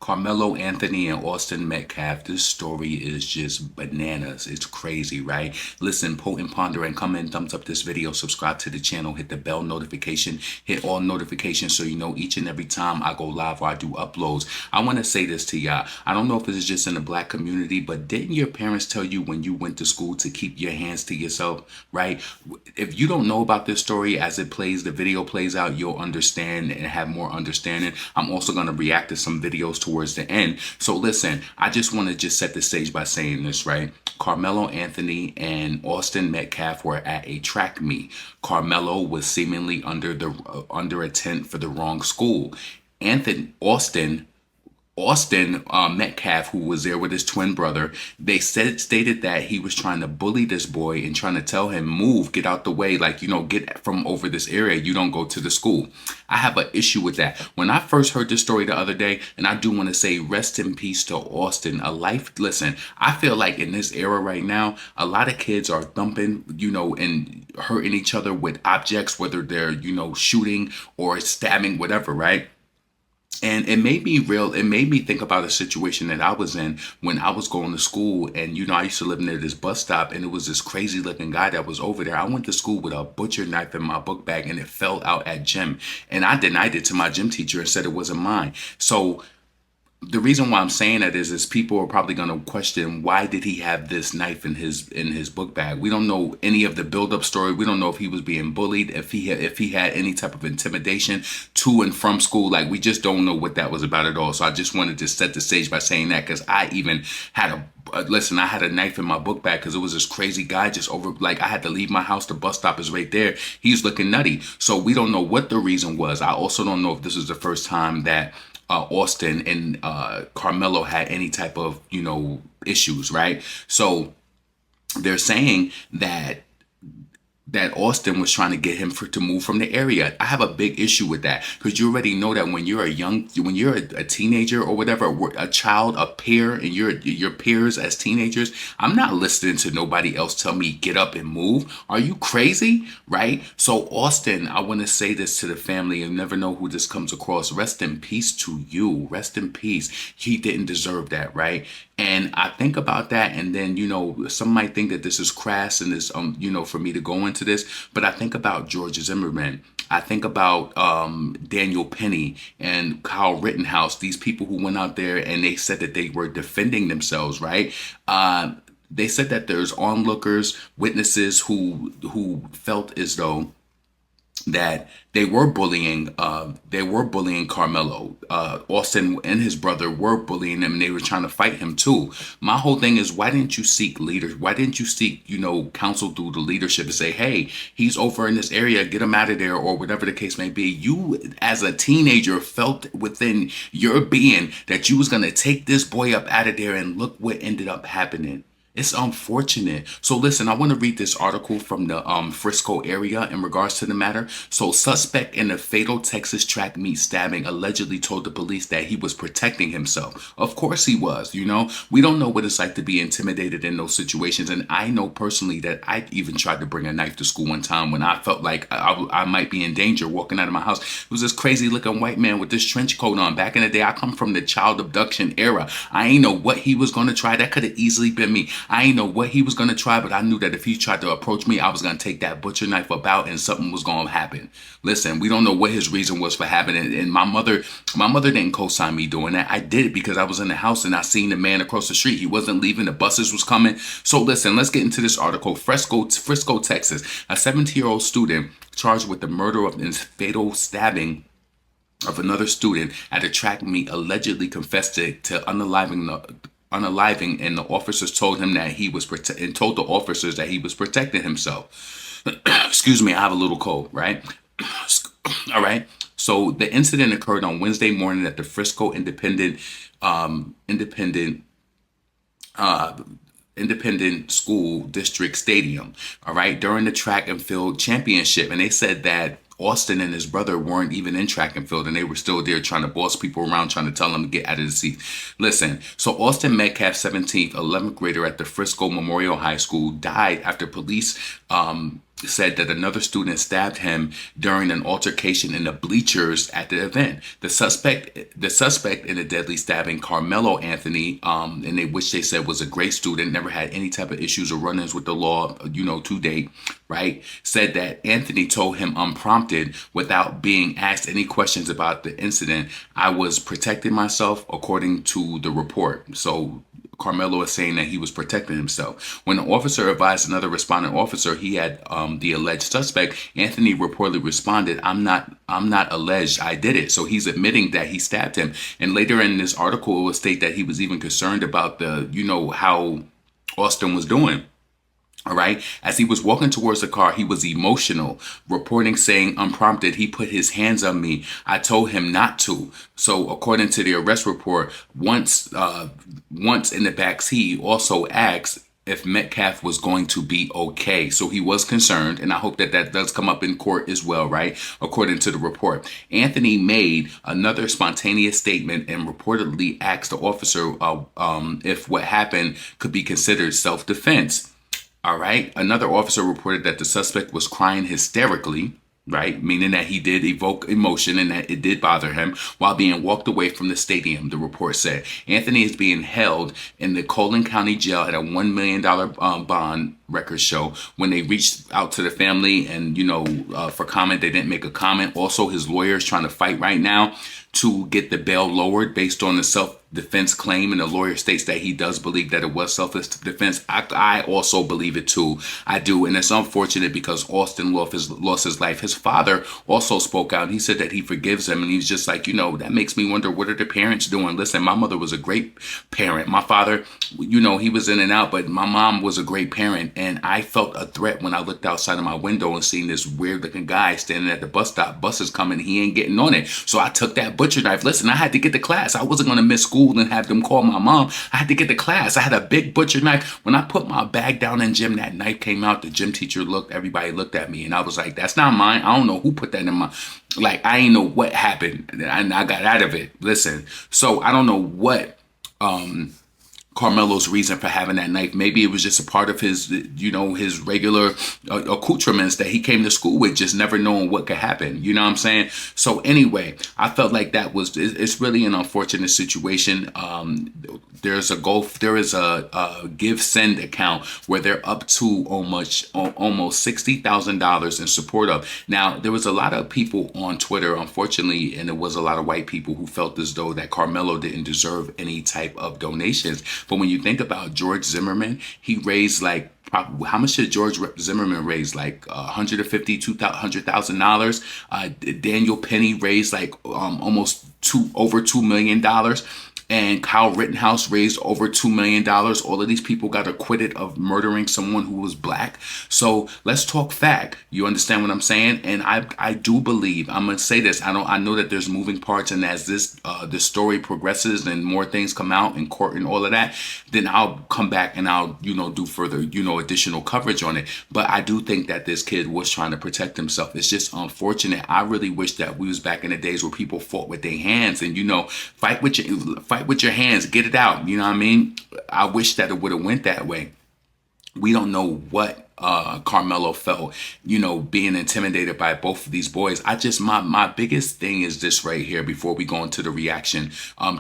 Carmelo Anthony and Austin Metcalf, this story is just bananas. It's crazy, right? Listen, potent ponder and come in, thumbs up this video, subscribe to the channel, hit the bell notification, hit all notifications so you know each and every time I go live or I do uploads. I want to say this to y'all. I don't know if it's just in the black community, but didn't your parents tell you when you went to school to keep your hands to yourself, right? If you don't know about this story as it plays, the video plays out, you'll understand and have more understanding. I'm also going to react to some videos towards the end. So listen, I just want to just set the stage by saying this, right? Carmelo Anthony and Austin Metcalf were at a track meet. Carmelo was seemingly under a tent for the wrong school. Austin Metcalf, who was there with his twin brother, they stated that he was trying to bully this boy and trying to tell him, move, get out the way, like, get from over this area. You don't go to the school. I have an issue with that. When I first heard this story the other day, and I do want to say rest in peace to Austin. Listen, I feel like in this era right now, a lot of kids are thumping, and hurting each other with objects, whether they're, shooting or stabbing, whatever, right? And it made me real. It made me think about a situation that I was in when I was going to school. And, I used to live near this bus stop, and it was this crazy looking guy that was over there. I went to school with a butcher knife in my book bag, and it fell out at gym. And I denied it to my gym teacher and said it wasn't mine. So the reason why I'm saying that is people are probably going to question, why did he have this knife in his book bag? We don't know any of the build-up story. We don't know if he was being bullied, if he had any type of intimidation to and from school. Like, we just don't know what that was about at all. So I just wanted to set the stage by saying that, because I even had I had a knife in my book bag because it was this crazy guy just over, like, I had to leave my house. The bus stop is right there. He's looking nutty. So we don't know what the reason was. I also don't know if this is the first time that Austin and Karmello had any type of, issues, right? So they're saying that Austin was trying to get him to move from the area. I have a big issue with that, because you already know that when you're a teenager or whatever, a child, a peer, and your peers as teenagers, I'm not listening to nobody else tell me get up and move. Are you crazy? Right? So Austin, I want to say this to the family. You never know who this comes across. Rest in peace to you. Rest in peace. He didn't deserve that, right? And I think about that, and then, some might think that this is crass and this, for me to go into this, but I think about George Zimmerman. I think about Daniel Penny and Kyle Rittenhouse, these people who went out there and they said that they were defending themselves, right? They said that there's onlookers, witnesses who felt as though that they were bullying Karmello. Austin and his brother were bullying him, and they were trying to fight him too. My whole thing is, why didn't you seek leaders? Why didn't you seek, counsel through the leadership and say, hey, he's over in this area, get him out of there, or whatever the case may be. You, as a teenager, felt within your being that you was going to take this boy up out of there, and look what ended up happening. It's unfortunate. So listen, I want to read this article from the Frisco area in regards to the matter. So, suspect in a fatal Texas track meet stabbing allegedly told the police that he was protecting himself. Of course he was, We don't know what it's like to be intimidated in those situations. And I know personally that I even tried to bring a knife to school one time when I felt like I might be in danger walking out of my house. It was this crazy looking white man with this trench coat on. Back in the day, I come from the child abduction era. I ain't know what he was going to try. That could have easily been me. I ain't know what he was going to try, but I knew that if he tried to approach me, I was going to take that butcher knife about and something was going to happen. Listen, we don't know what his reason was for having it. And my mother didn't co-sign me doing that. I did it because I was in the house and I seen the man across the street. He wasn't leaving. The buses was coming. So listen, let's get into this article. Frisco, Texas. A 17-year-old student charged with the murder of and fatal stabbing of another student at a track meet allegedly confessed to unaliving, and the officers told him that he was told the officers that he was protecting himself. Excuse me, I have a little cold, right? All right. So the incident occurred on Wednesday morning at the Frisco Independent School District Stadium. All right, during the track and field championship, and they said that Austin and his brother weren't even in track and field, and they were still there trying to boss people around, trying to tell them to get out of the seat. Listen, so Austin Metcalf, 17th, 11th grader at the Frisco Memorial High School, died after police said that another student stabbed him during an altercation in the bleachers at the event. The suspect in the deadly stabbing, Karmello Anthony, which they said was a great student, never had any type of issues or run-ins with the law, to date, right? Said that Anthony told him unprompted, without being asked any questions about the incident, "I was protecting myself," according to the report. So Karmelo is saying that he was protecting himself. When the officer advised another responding officer he had the alleged suspect, Anthony reportedly responded, I'm not alleged, I did it." So he's admitting that he stabbed him. And later in this article, it will state that he was even concerned about how Austin was doing. All right. As he was walking towards the car, he was emotional, reporting saying, "Unprompted, he put his hands on me. I told him not to." So according to the arrest report, once in the back seat, he also asked if Metcalf was going to be okay. So he was concerned, and I hope that that does come up in court as well, right? According to the report, Anthony made another spontaneous statement and reportedly asked the officer if what happened could be considered self-defense. All right. Another officer reported that the suspect was crying hysterically, right? Meaning that he did evoke emotion and that it did bother him while being walked away from the stadium, the report said. Anthony is being held in the Colin County Jail at a $1 million bond, records show. When they reached out to the family and, for comment, they didn't make a comment. Also, his lawyer is trying to fight right now to get the bail lowered based on the self-defense claim, and the lawyer states that he does believe that it was self-defense. I also believe it too. I do, and it's unfortunate because Austin lost his life. His father also spoke out. He said that he forgives him, and he's just like, that makes me wonder, what are the parents doing? Listen, my mother was a great parent. My father, he was in and out, but my mom was a great parent, and I felt a threat when I looked outside of my window and seen this weird-looking guy standing at the bus stop. Bus is coming. He ain't getting on it. So I took that butcher knife. Listen, I had to get to class. I wasn't going to miss school and have them call my mom. I had to get to class. I had a big butcher knife. When I put my bag down in gym, that knife came out. The gym teacher everybody looked at me, and I was like, that's not mine. I don't know who put that in my, I ain't know what happened. And I got out of it. Listen, so I don't know what, Karmelo's reason for having that knife. Maybe it was just a part of his, his regular accoutrements that he came to school with, just never knowing what could happen. You know what I'm saying? So anyway, I felt like it's really an unfortunate situation. There is a give send account where they're up to almost $60,000 in support of. Now, there was a lot of people on Twitter, unfortunately, and it was a lot of white people who felt as though that Karmelo didn't deserve any type of donations. But when you think about George Zimmerman, he raised how much did George Zimmerman raise? $150,000, $200,000. Daniel Penny raised almost over $2 million. And Kyle Rittenhouse raised over $2 million. All of these people got acquitted of murdering someone who was black. So let's talk fact. You understand what I'm saying? And I do believe, I'm going to say this. I know that there's moving parts, and as this story progresses and more things come out in court and all of that, then I'll come back and I'll, do further, additional coverage on it. But I do think that this kid was trying to protect himself. It's just unfortunate. I really wish that we was back in the days where people fought with their hands and, fight with your hands, get it out. You know what I mean? I wish that it would have went that way. We don't know what Karmelo felt, being intimidated by both of these boys. My biggest thing is this right here before we go into the reaction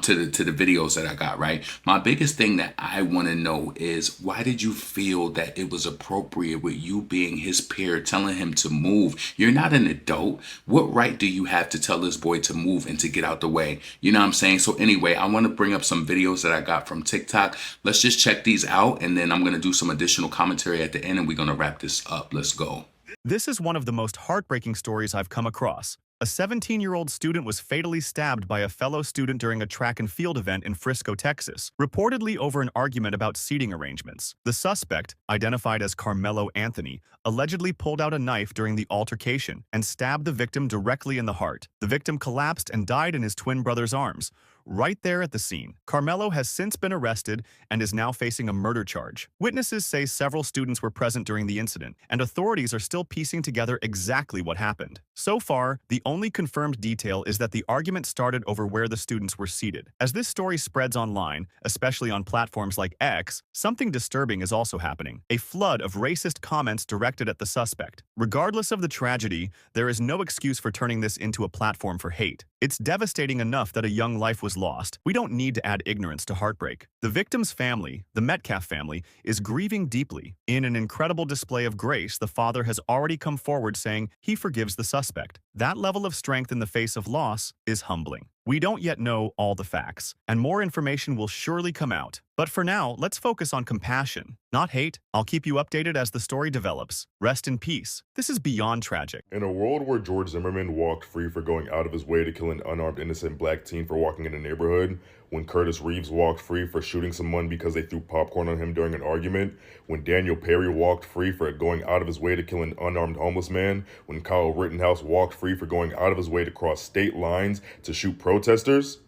to the videos that I got, right? My biggest thing that I want to know is, why did you feel that it was appropriate with you being his peer telling him to move? You're not an adult. What right do you have to tell this boy to move and to get out the way? You know what I'm saying? So anyway, I want to bring up some videos that I got from TikTok. Let's just check these out, and then I'm going to do some additional commentary at the end, and we're going to wrap this up. Let's go. This is one of the most heartbreaking stories I've come across. A 17-year-old student was fatally stabbed by a fellow student during a track and field event in Frisco, Texas, reportedly over an argument about seating arrangements. The suspect, identified as Karmelo Anthony, allegedly pulled out a knife during the altercation and stabbed the victim directly in the heart. The victim collapsed and died in his twin brother's arms. right there at the scene. Karmello has since been arrested and is now facing a murder charge. Witnesses say several students were present during the incident, and authorities are still piecing together exactly what happened. So far, the only confirmed detail is that the argument started over where the students were seated. As this story spreads online, especially on platforms like X, something disturbing is also happening. A flood of racist comments directed at the suspect. Regardless of the tragedy, there is no excuse for turning this into a platform for hate. It's devastating enough that a young life was lost. We don't need to add ignorance to heartbreak. The victim's family, the Metcalf family, is grieving deeply. In an incredible display of grace, the father has already come forward saying he forgives the suspect. That level of strength in the face of loss is humbling. We don't yet know all the facts, and more information will surely come out. But for now, let's focus on compassion, not hate. I'll keep you updated as the story develops. Rest in peace. This is beyond tragic. In a world where George Zimmerman walked free for going out of his way to kill an unarmed innocent black teen for walking in a neighborhood, when Curtis Reeves walked free for shooting someone because they threw popcorn on him during an argument, when Daniel Perry walked free for going out of his way to kill an unarmed homeless man, when Kyle Rittenhouse walked free for going out of his way to cross state lines to shoot protesters,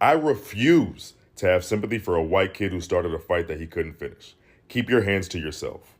I refuse to have sympathy for a white kid who started a fight that he couldn't finish. Keep your hands to yourself.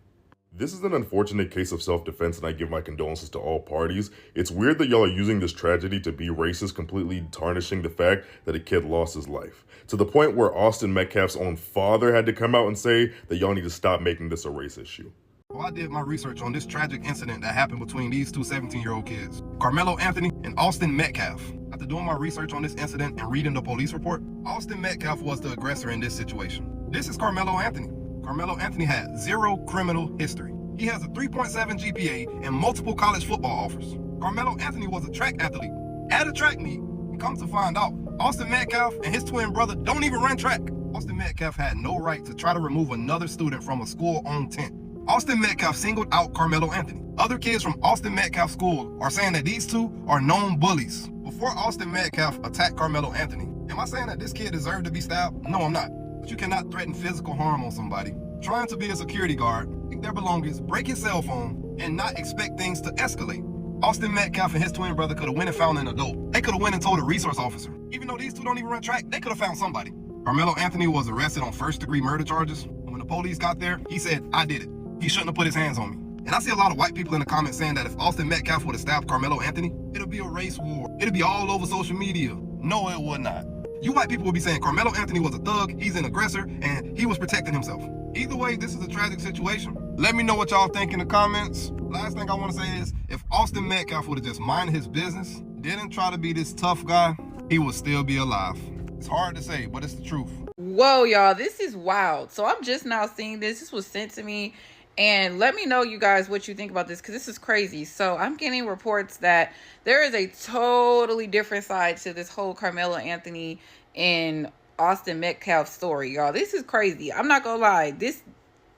This is an unfortunate case of self-defense, and I give my condolences to all parties. It's weird that y'all are using this tragedy to be racist, completely tarnishing the fact that a kid lost his life. To the point where Austin Metcalf's own father had to come out and say that y'all need to stop making this a race issue. Well, I did my research on this tragic incident that happened between these two 17-year-old kids, Karmello Anthony and Austin Metcalf. After doing my research on this incident and reading the police report, Austin Metcalf was the aggressor in this situation. This is Karmello Anthony. Karmello Anthony had zero criminal history. He has a 3.7 GPA and multiple college football offers. Karmello Anthony was a track athlete at a track meet. And come to find out, Austin Metcalf and his twin brother don't even run track. Austin Metcalf had no right to try to remove another student from a school-owned tent. Austin Metcalf singled out Karmello Anthony. Other kids from Austin Metcalf school are saying that these two are known bullies. Before Austin Metcalf attacked Karmello Anthony, am I saying that this kid deserved to be stabbed? No, I'm not. But you cannot threaten physical harm on somebody. Trying to be a security guard, take their belongings, break his cell phone, and not expect things to escalate. Austin Metcalf and his twin brother could have went and found an adult. They could have went and told a resource officer. Even though these two don't even run track, they could have found somebody. Karmello Anthony was arrested on first-degree murder charges. When the police got there, he said, "I did it. He shouldn't have put his hands on me." And I see a lot of white people in the comments saying that if Austin Metcalf would have stabbed Karmello Anthony, it'll be a race war. It'll be all over social media. No, it would not. You white people will be saying Karmello Anthony was a thug, he's an aggressor, and he was protecting himself. Either way, this is a tragic situation. Let me know what y'all think in the comments. Last thing I want to say is, if Austin Metcalf would have just minded his business, didn't try to be this tough guy, he would still be alive. It's hard to say, but it's the truth. Whoa, y'all, this is wild. So I'm just now seeing this. This was sent to me. And let me know, you guys, what you think about this, because this is crazy. So I'm getting reports that there is a totally different side to this whole Karmello Anthony and Austin Metcalf story, y'all. This is crazy. I'm not gonna lie. This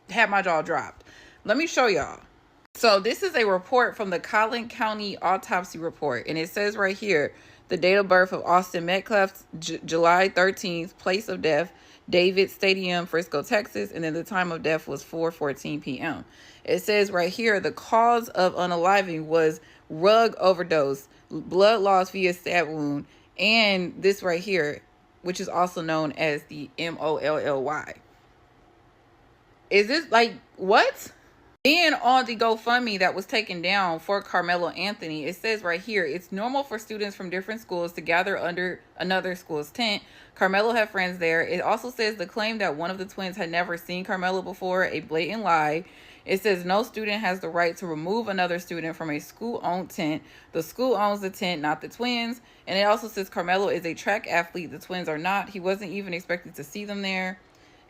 had my jaw dropped. Let me show y'all. So this is a report from the Collin County Autopsy report. And it says right here, the date of birth of Austin Metcalf, July 13th, place of death, David Stadium, Frisco, Texas, and then the time of death was 4:14 p.m. It says right here, the cause of unaliving was rug overdose, blood loss via stab wound, and this right here, which is also known as the MOLLY. Is this like, what? And on the GoFundMe that was taken down for Karmello Anthony, it says right here, it's normal for students from different schools to gather under another school's tent. Karmello had friends there. It also says the claim that one of the twins had never seen Karmello before, a blatant lie. It says no student has the right to remove another student from a school-owned tent. The school owns the tent, not the twins. And it also says Karmello is a track athlete. The twins are not. He wasn't even expected to see them there.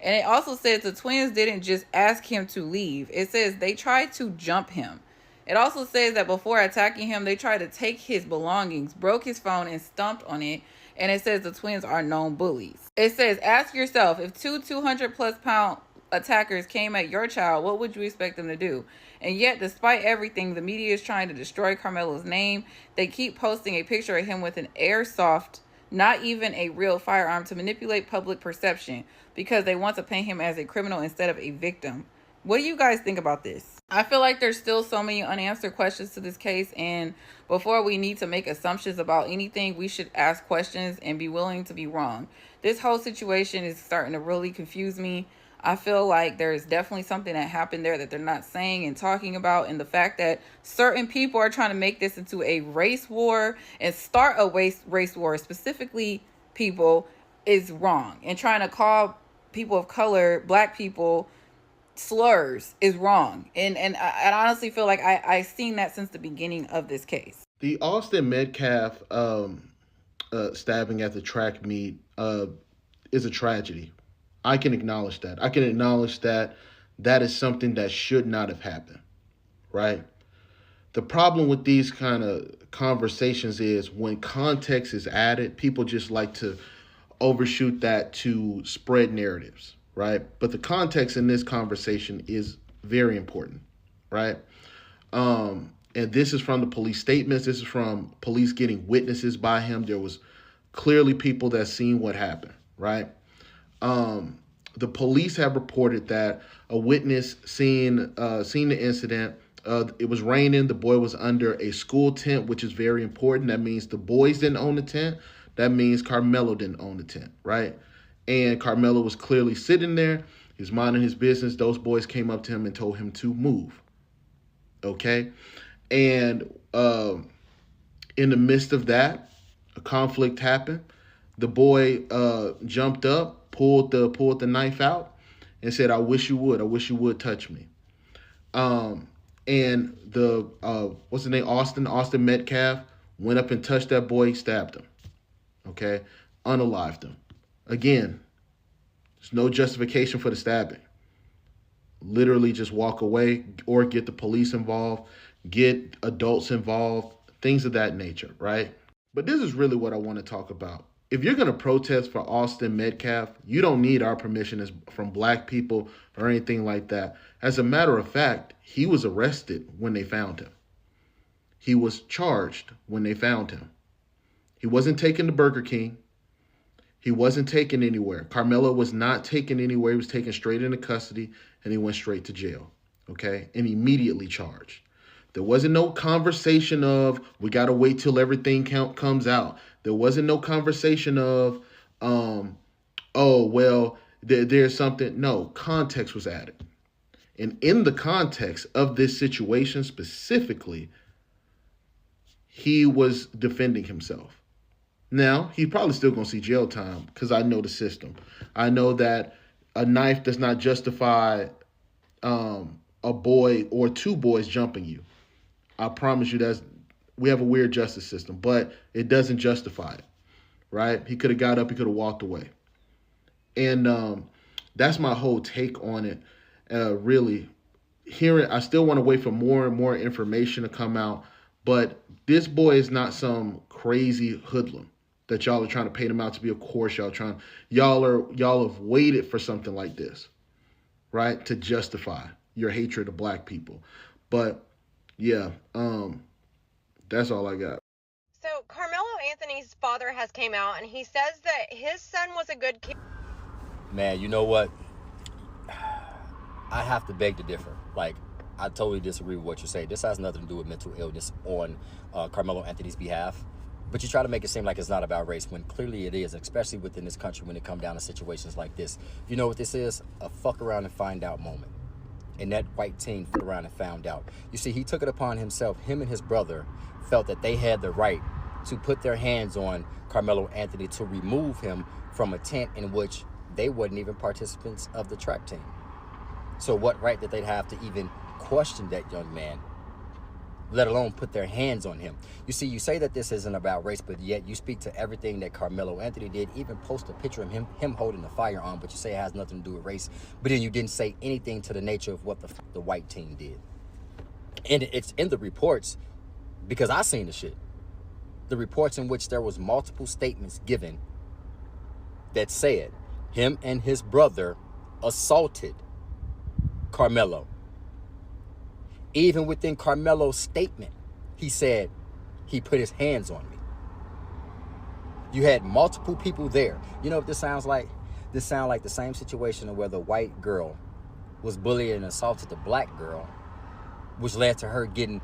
And it also says the twins didn't just ask him to leave. It says they tried to jump him. It also says that before attacking him, they tried to take his belongings, broke his phone, and stomped on it. And it says the twins are known bullies. It says, ask yourself, if two 200-plus pound attackers came at your child, what would you expect them to do? And yet, despite everything, the media is trying to destroy Karmello's name. They keep posting a picture of him with an airsoft, not even a real firearm, to manipulate public perception because they want to paint him as a criminal instead of a victim. What do you guys think about this? I feel like there's still so many unanswered questions to this case, and before we need to make assumptions about anything, we should ask questions and be willing to be wrong. This whole situation is starting to really confuse me. I feel like there's definitely something that happened there that they're not saying and talking about, and the fact that certain people are trying to make this into a race war and start a race war, specifically people, is wrong. And trying to call people of color, black people, slurs is wrong. And I honestly feel like I've seen that since the beginning of this case. The Austin Metcalf stabbing at the track meet is a tragedy. I can acknowledge that. I can acknowledge that that is something that should not have happened, right? The problem with these kind of conversations is when context is added, people just like to overshoot that to spread narratives, right? But the context in this conversation is very important, right? And this is from the police statements. This is from police getting witnesses by him. There was clearly people that seen what happened, right? The police have reported that a witness seen the incident. It was raining. The boy was under a school tent, which is very important. That means the boys didn't own the tent. That means Karmello didn't own the tent, right? And Karmello was clearly sitting there. He was minding his business. Those boys came up to him and told him to move, okay? And in the midst of that, a conflict happened. The boy jumped up, pulled the knife out, and said, "I wish you would. I wish you would touch me." And the what's his name? Austin Metcalf went up and touched that boy, stabbed him. Okay, unalived him. Again, there's no justification for the stabbing. Literally, just walk away or get the police involved, get adults involved, things of that nature, right? But this is really what I want to talk about. If you're going to protest for Austin Metcalf, you don't need our permission from black people or anything like that. As a matter of fact, he was arrested when they found him. He was charged when they found him. He wasn't taken to Burger King. He wasn't taken anywhere. Karmello was not taken anywhere. He was taken straight into custody, and he went straight to jail, okay? And immediately charged. There wasn't no conversation of, we got to wait till everything comes out. There wasn't no conversation of, oh, well, there's something. No, context was added. And in the context of this situation specifically, he was defending himself. Now, he's probably still going to see jail time because I know the system. I know that a knife does not justify a boy or two boys jumping you. I promise you we have a weird justice system, but it doesn't justify it, right? He could have got up, he could have walked away. And that's my whole take on it, really. I still want to wait for more and more information to come out, but this boy is not some crazy hoodlum that y'all are trying to paint him out to be. Of course, y'all have waited for something like this, right? To justify your hatred of black people. But yeah, that's all I got. So Karmello Anthony's father has came out and he says that his son was a good kid. Man, you know what? I have to beg to differ. Like, I totally disagree with what you say. This has nothing to do with mental illness on Karmello Anthony's behalf. But you try to make it seem like it's not about race when clearly it is, especially within this country when it comes down to situations like this. You know what this is? A fuck around and find out moment. And that white teen fucked around and found out. You see, he took it upon himself. Him and his brother felt that they had the right to put their hands on Karmello Anthony to remove him from a tent in which they wasn't even participants of the track team. So what right did they have to even question that young man, let alone put their hands on him? You see, you say that this isn't about race, but yet you speak to everything that Karmello Anthony did, even post a picture of him holding the firearm, but you say it has nothing to do with race, but then you didn't say anything to the nature of what the white team did. And it's in the reports, because I seen the shit. The reports in which there was multiple statements given that said him and his brother assaulted Karmello. Even within Karmello's statement, he said he put his hands on me. You had multiple people there. You know what this sounds like? This sounds like the same situation where the white girl was bullied and assaulted the black girl, which led to her getting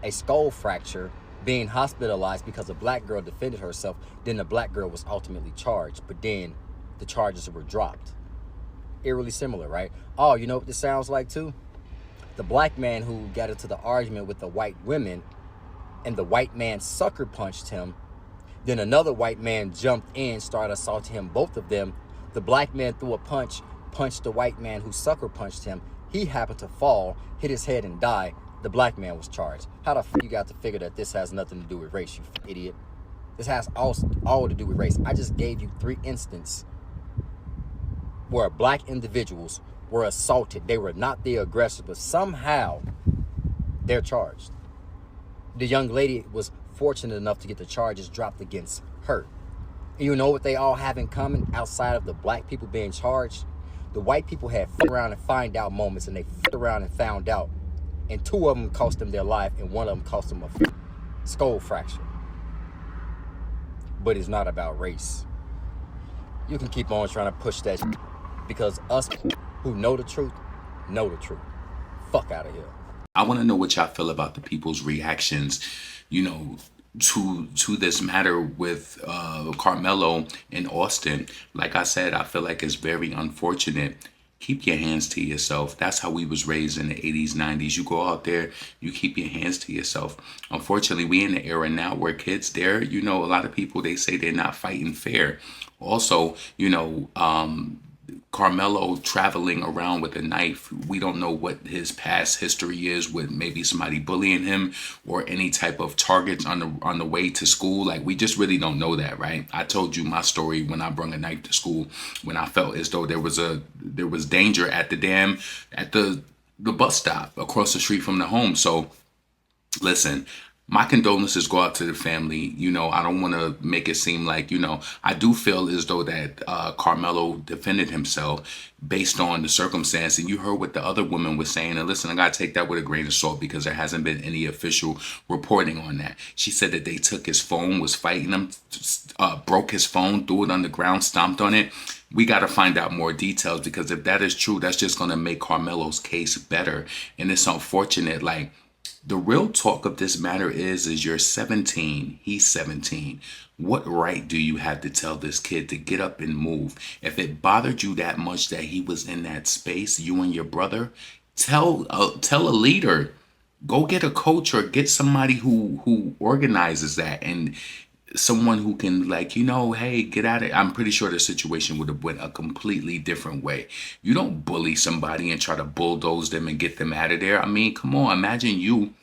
a skull fracture, being hospitalized because the black girl defended herself. Then the black girl was ultimately charged, but then the charges were dropped. Eerily similar, right? Oh, you know what this sounds like too? The black man who got into the argument with the white women, and the white man sucker punched him. Then another white man jumped in, started assaulting him, both of them. The black man threw a punch, punched the white man who sucker punched him. He happened to fall, hit his head and die. The black man was charged. How the fuck you got to figure that this has nothing to do with race, you idiot? This has all to do with race. I just gave you 3 instances where black individuals were assaulted. They were not the aggressors, but somehow they're charged. The young lady was fortunate enough to get the charges dropped against her. And you know what they all have in common outside of the black people being charged? The white people had f*** around and find out moments, and they f***ed around and found out. And 2 of them cost them their life, and 1 of them cost them a skull fracture. But it's not about race. You can keep on trying to push that shit, because us who know the truth. Fuck out of here. I want to know what y'all feel about the people's reactions, you know, to this matter with Karmello and Austin. Like I said, I feel like it's very unfortunate. Keep your hands to yourself. That's how we was raised in the 80s, 90s. You go out there, you keep your hands to yourself. Unfortunately, we in the era now where kids there, you know, a lot of people, they say they're not fighting fair. Also, you know, Karmello traveling around with a knife. We don't know what his past history is with maybe somebody bullying him or any type of targets on the way to school. Like, we just really don't know that, right? I told you my story when I brought a knife to school, when I felt as though there was danger at the bus stop across the street from the home. So listen, my condolences go out to the family. You know, I don't want to make it seem like, you know, I do feel as though that Karmello defended himself based on the circumstance. And you heard what the other woman was saying. And listen, I got to take that with a grain of salt because there hasn't been any official reporting on that. She said that they took his phone, was fighting him, broke his phone, threw it on the ground, stomped on it. We got to find out more details, because if that is true, that's just going to make Karmello's case better. And it's unfortunate, like, the real talk of this matter is you're 17, he's 17. What right do you have to tell this kid to get up and move? If it bothered you that much that he was in that space, you and your brother, tell a leader, go get a coach or get somebody who organizes that, and someone who can, like, you know, hey, get out of it. I'm pretty sure the situation would have went a completely different way. You don't bully somebody and try to bulldoze them and get them out of there. I mean, come on, imagine you.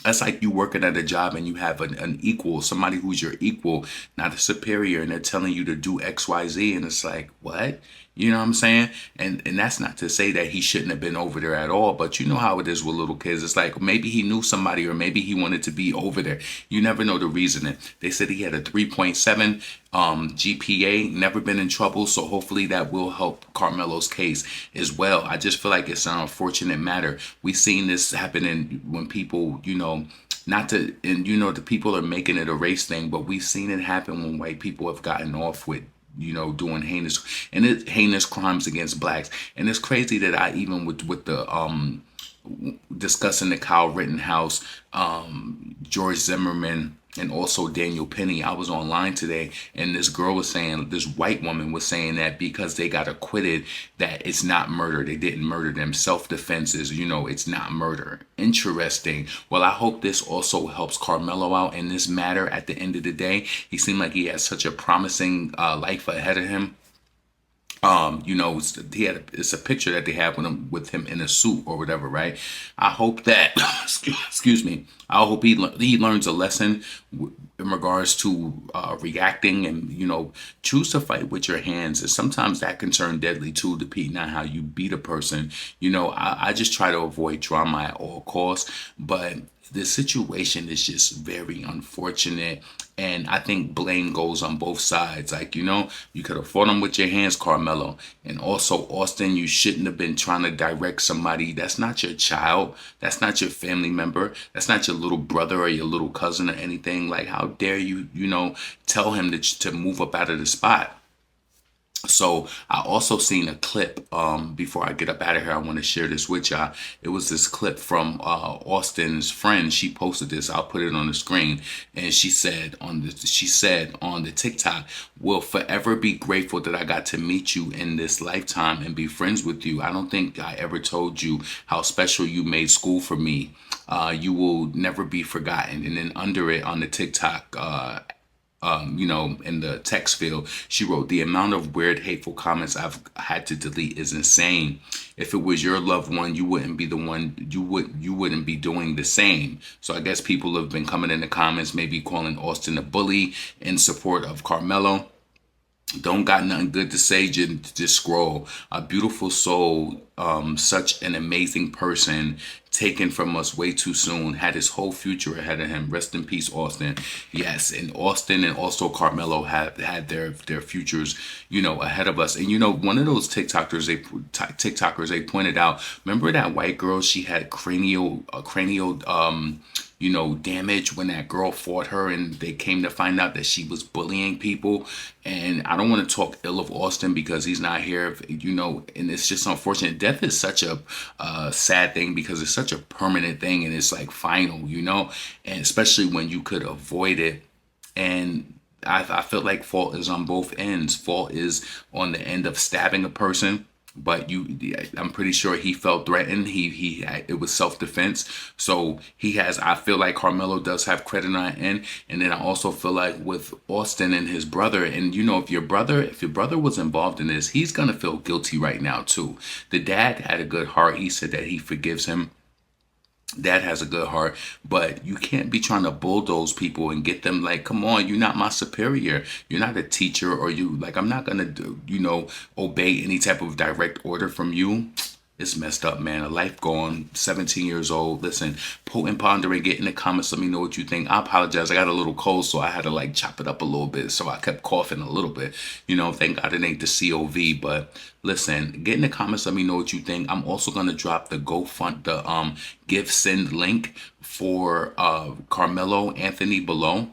That's like you working at a job and you have an equal, somebody who's your equal, not a superior, and they're telling you to do X, Y, Z, and it's like, what? You know what I'm saying? And that's not to say that he shouldn't have been over there at all, but you know how it is with little kids. It's like maybe he knew somebody, or maybe he wanted to be over there. You never know the reasoning. They said he had a 3.7 GPA, never been in trouble, so hopefully that will help Karmello's case as well. I just feel like it's an unfortunate matter. We've seen this happening when people, you know, not to, and you know, the people are making it a race thing, but we've seen it happen when white people have gotten off with, you know, doing heinous crimes against blacks. And it's crazy that I even with the discussing the Kyle Rittenhouse, George Zimmerman, and also Daniel Penny, I was online today, and this girl was saying, this white woman was saying that because they got acquitted, that it's not murder. They didn't murder them. Self-defense is, you know, it's not murder. Interesting. Well, I hope this also helps Karmello out in this matter. At the end of the day, he seemed like he has such a promising life ahead of him. You know, it's a picture that they have with him in a suit or whatever, right? I hope that, excuse me, I hope he learns a lesson in regards to reacting, and, you know, choose to fight with your hands. And sometimes that can turn deadly too, depending on how you beat a person. You know, I just try to avoid drama at all costs, but the situation is just very unfortunate. And I think blame goes on both sides. Like, you know, you could have fought him with your hands, Karmello. And also, Austin, you shouldn't have been trying to direct somebody. That's not your child. That's not your family member. That's not your little brother or your little cousin or anything. Like, how dare you, you know, tell him to move up out of the spot? So I also seen a clip before I get up out of here. I want to share this with y'all. It was this clip from Austin's friend. She posted this. I'll put it on the screen. And she said on the TikTok, "Will forever be grateful that I got to meet you in this lifetime and be friends with you. I don't think I ever told you how special you made school for me. You will never be forgotten." And then under it on the TikTok in the text field, she wrote, "The amount of weird, hateful comments I've had to delete is insane. If it was your loved one, you wouldn't be the one. You wouldn't be doing the same." So I guess people have been coming in the comments, maybe calling Austin a bully in support of Karmello. Don't got nothing good to say, just scroll. A beautiful soul, such an amazing person, taken from us way too soon, had his whole future ahead of him. Rest in peace, Austin. Yes, and Austin and also Karmello have had their futures, ahead of us. And one of those TikTokers they pointed out, remember that white girl, she had cranial damage when that girl fought her, and they came to find out that she was bullying people. And I don't want to talk ill of Austin because he's not here, and it's just unfortunate. Death is such a sad thing because it's such a permanent thing and it's like final, and especially when you could avoid it. And I feel like fault is on both ends. Fault is on the end of stabbing a person, but I'm pretty sure he felt threatened. It was self-defense. So I feel like Karmello does have credit on that end. And then I also feel like with Austin and his brother, and if your brother was involved in this, he's gonna feel guilty right now too. The dad had a good heart. He said that he forgives him. Dad has a good heart, but you can't be trying to bulldoze people and get them like, come on, you're not my superior. You're not a teacher, or I'm not gonna obey any type of direct order from you. It's messed up, man. A life gone, 17 years old. Listen, potent pondering, get in the comments. Let me know what you think. I apologize. I got a little cold, so I had to chop it up a little bit. So I kept coughing a little bit. Thank God it ain't the COV. But listen, get in the comments. Let me know what you think. I'm also gonna drop the the give send link for Karmello Anthony below.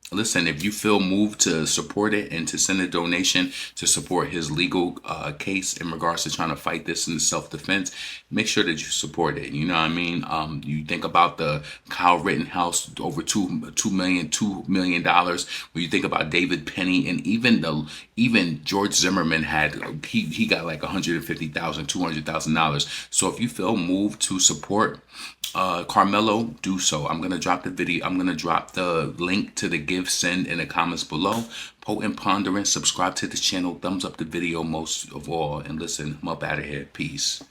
Listen, if you feel moved to support it and to send a donation to support his legal case in regards to trying to fight this in self-defense, make sure that you support it. You know what I mean? You think about the Kyle Rittenhouse, over $2 million. When you think about David Penny, and even George Zimmerman he got like $150,000, $200,000. So if you feel moved to support Karmello, do so. I'm gonna drop the link to the give send in the comments below. Potent pondering, subscribe to the channel, thumbs up the video most of all, and listen, I'm up out of here. Peace.